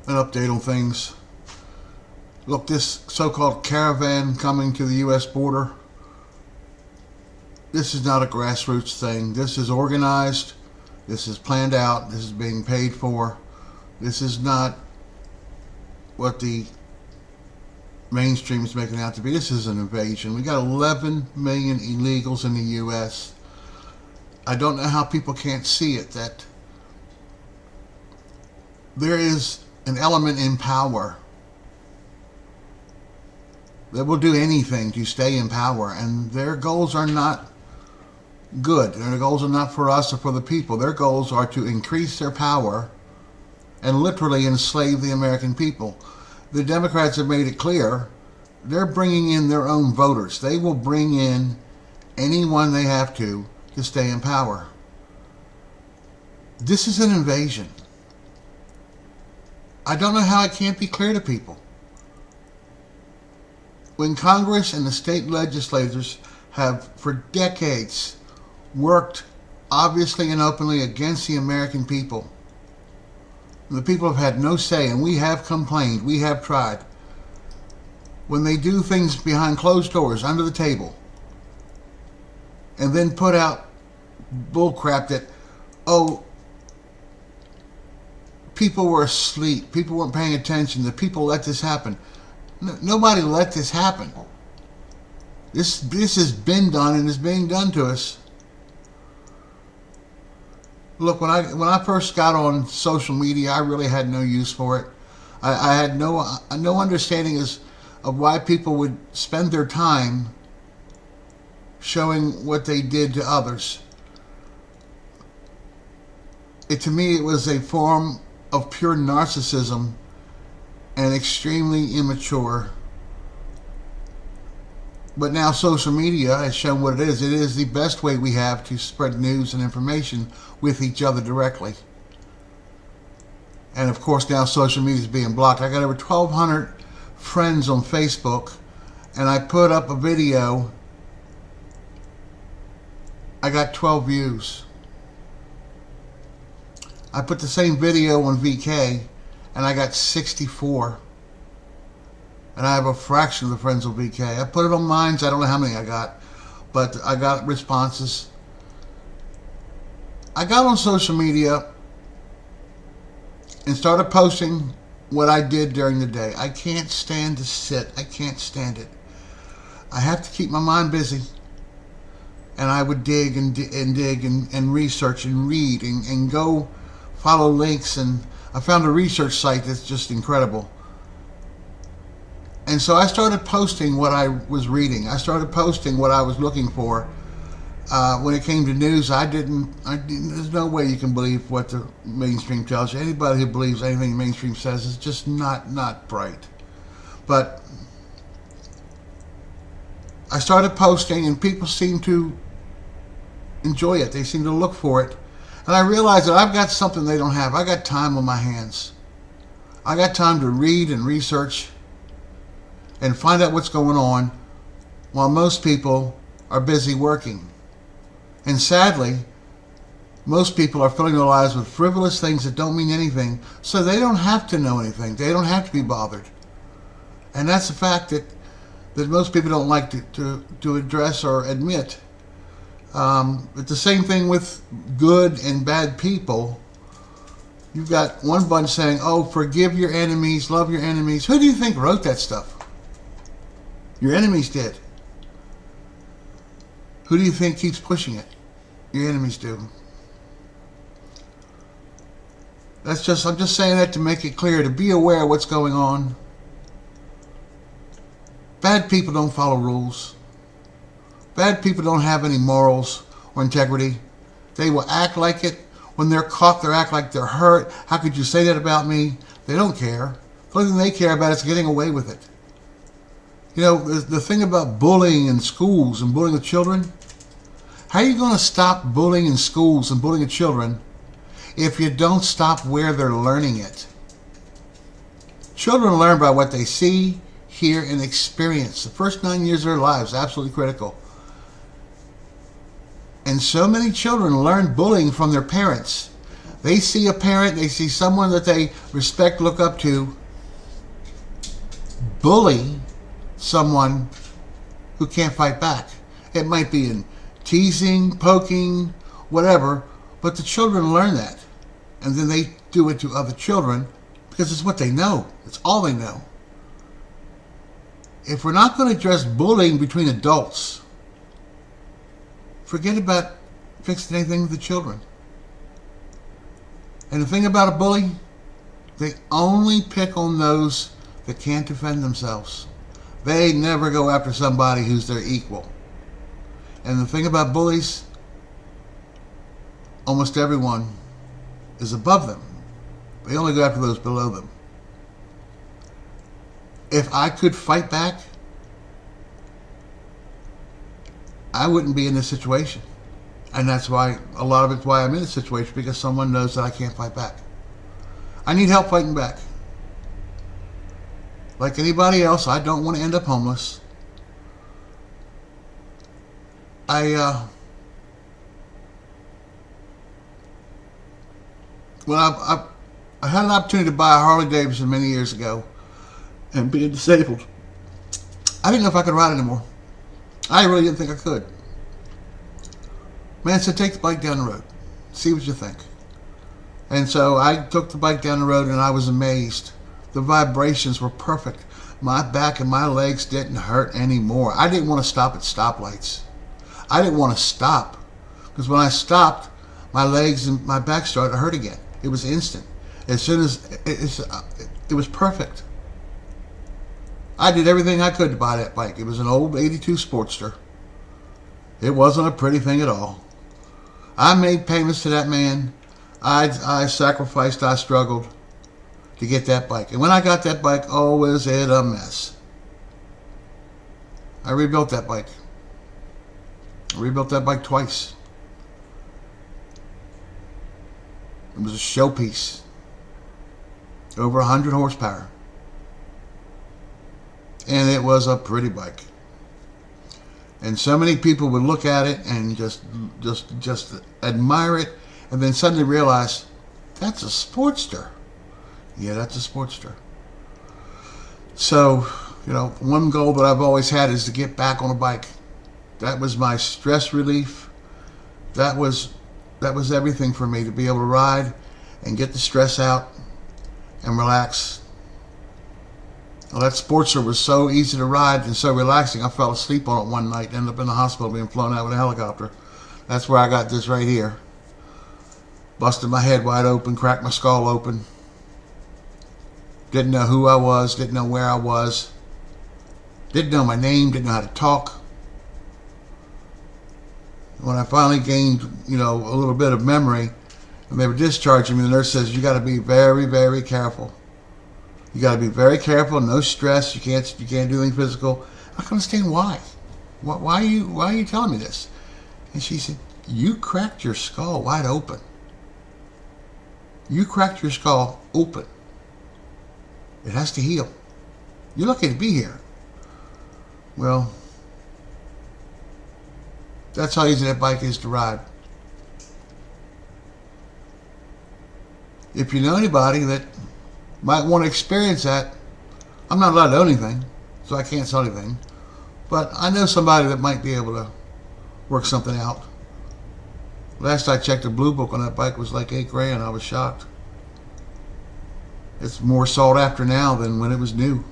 an update on things. Look, this so-called caravan coming to the U.S. border, this is not a grassroots thing. This is organized. This is planned out. This is being paid for. This is not what the mainstream is making it out to be. This is an invasion. We got 11 million illegals in the U.S. I don't know how people can't see it, that there is an element in power that will do anything to stay in power, and their goals are not good. Their goals are not for us or for the people. Their goals are to increase their power and literally enslave the American people. The Democrats have made it clear they're bringing in their own voters. They will bring in anyone they have to stay in power. This is an invasion. I don't know how it can't be clear to people. When Congress and the state legislators have for decades worked obviously and openly against the American people, the people have had no say, and we have complained, we have tried. When they do things behind closed doors, under the table, and then put out bullcrap that, oh, people were asleep, people weren't paying attention, the people let this happen. Nobody let this happen. This has been done and is being done to us. Look, when I first got on social media, I really had no use for it. I had no understanding of why people would spend their time showing what they did to others. To me, it was a form of pure narcissism and extremely immature. But now social media has shown what it is. It is the best way we have to spread news and information with each other directly. And of course now social media is being blocked. I got over 1,200 friends on Facebook, and I put up a video. I got 12 views. I put the same video on VK, and I got 64. And I have a fraction of the friends on VK. I put it on Minds. I don't know how many I got, but I got responses. I got on social media and started posting what I did during the day. I can't stand to sit. I can't stand it. I have to keep my mind busy. And I would dig and dig and research and read and go follow links. And I found a research site that's just incredible. And so I started posting what I was reading. I started posting what I was looking for. When it came to news, there's no way you can believe what the mainstream tells you. Anybody who believes anything the mainstream says is just not bright. But I started posting, and people seem to enjoy it. They seem to look for it. And I realized that I've got something they don't have. I got time on my hands. I got time to read and research and find out what's going on while most people are busy working. And sadly, most people are filling their lives with frivolous things that don't mean anything, so they don't have to know anything. They don't have to be bothered. And that's a fact that most people don't like to address or admit. But the same thing with good and bad people. You've got one bunch saying, oh, forgive your enemies, love your enemies. Who do you think wrote that stuff? Your enemies did. Who do you think keeps pushing it? Your enemies do. I'm just saying that to make it clear, to be aware of what's going on. Bad people don't follow rules. Bad people don't have any morals or integrity. They will act like it. When they're caught, they act like they're hurt. How could you say that about me? They don't care. The only thing they care about is getting away with it. You know, the thing about bullying in schools and bullying the children, how are you going to stop bullying in schools and bullying the children if you don't stop where they're learning it? Children learn by what they see, hear, and experience. The first 9 years of their lives, absolutely critical. And so many children learn bullying from their parents. They see a parent, they see someone that they respect, look up to, bully someone who can't fight back. It might be in teasing, poking, whatever, but the children learn that. And then they do it to other children because it's what they know. It's all they know. If we're not going to address bullying between adults, forget about fixing anything with the children. And the thing about a bully, they only pick on those that can't defend themselves. They never go after somebody who's their equal. And the thing about bullies, almost everyone is above them. They only go after those below them. If I could fight back, I wouldn't be in this situation. And that's why, a lot of it's why I'm in this situation, because someone knows that I can't fight back. I need help fighting back. Like anybody else, I don't want to end up homeless. I had an opportunity to buy a Harley Davidson many years ago, and being disabled, I didn't know if I could ride anymore. I really didn't think I could. Man said, take the bike down the road. See what you think. And so I took the bike down the road, and I was amazed. The vibrations were perfect. My back and my legs didn't hurt anymore. I didn't want to stop at stoplights. I didn't want to stop. Because when I stopped, my legs and my back started to hurt again. It was instant. As soon as it was perfect. I did everything I could to buy that bike. It was an old 82 Sportster. It wasn't a pretty thing at all. I made payments to that man. I sacrificed, I struggled to get that bike. And when I got that bike, oh, was it a mess. I rebuilt that bike. I rebuilt that bike twice. It was a showpiece. Over 100 horsepower. And it was a pretty bike. And so many people would look at it and just admire it, and then suddenly realize, that's a Sportster. Yeah, that's a Sportster. So, one goal that I've always had is to get back on a bike. That was my stress relief. That was everything for me, to be able to ride and get the stress out and relax. Well, that Sportster was so easy to ride and so relaxing, I fell asleep on it one night and ended up in the hospital being flown out with a helicopter. That's where I got this right here. Busted my head wide open, cracked my skull open. Didn't know who I was, didn't know where I was. Didn't know my name, didn't know how to talk. When I finally gained, a little bit of memory, and they were discharging me, the nurse says, you got to be very, very careful. You got to be very careful. No stress. You can't do anything physical. I can understand why. Why are you telling me this? And she said, you cracked your skull wide open. You cracked your skull open. It has to heal. You're lucky to be here. Well, that's how easy that bike is to ride. If you know anybody that might want to experience that, I'm not allowed to own anything, so I can't sell anything. But I know somebody that might be able to work something out. Last I checked, the blue book on that bike was like $8,000. I was shocked. It's more sought after now than when it was new.